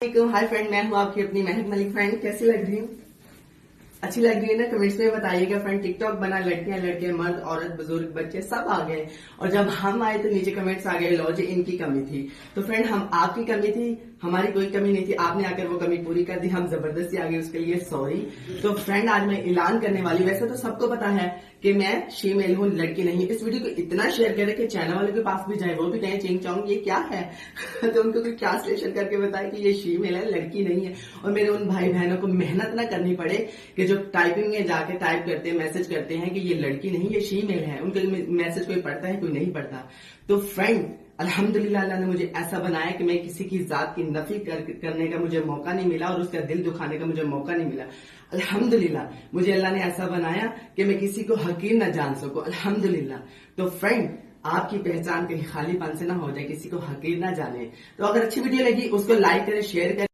Hi friend, मैं हूँ आपकी अपनी महक मलिक। फ्रेंड कैसी लग रही हूँ? अच्छी लग रही है ना? कमेंट्स में बताइएगा। फ्रेंड टिकटॉक बना, लड़कियां लड़के, मर्द औरत, बुजुर्ग, बच्चे सब आ गए। और जब हम आए तो नीचे कमेंट्स आ गए, लो जी इनकी कमी थी। तो फ्रेंड हम आपकी कमी थी, हमारी कोई कमी नहीं थी। आपने आकर वो कमी पूरी कर दी, हम जबरदस्ती आ गए, उसके लिए सॉरी। तो फ्रेंड आज मैं ऐलान करने वाली, वैसे तो सबको पता है कि मैं फीमेल हूँ, लड़की नहीं। इस वीडियो को इतना शेयर करें कि चैनल वाले के पास भी जाए, वो भी कहें चिंग चौंग ये क्या है तो उनको कोई ट्रांसलेशन करके बताए कि ये फीमेल है, लड़की नहीं है। और मेरे उन भाई बहनों को मेहनत ना करनी पड़े कि जो टाइपिंग में जाके टाइप करते हैं, मैसेज करते हैं कि ये लड़की नहीं ये फीमेल है। उनके मैसेज कोई पढ़ता है, कोई नहीं पढ़ता। तो फ्रेंड अल्हम्दुलिल्लाह अल्लाह ने मुझे ऐसा बनाया कि मैं किसी की जात की नफी करने का मुझे मौका नहीं मिला और उसका दिल दुखाने का मुझे मौका नहीं मिला। अल्हम्दुलिल्लाह मुझे अल्लाह ने ऐसा बनाया कि मैं किसी को हकीर न जान सकूं। अल्हम्दुलिल्लाह। तो फ्रेंड आपकी पहचान कहीं खालीपन से ना हो जाए, किसी को हकीर ना जाने। तो अगर अच्छी वीडियो लगी उसको लाइक करें, शेयर करें।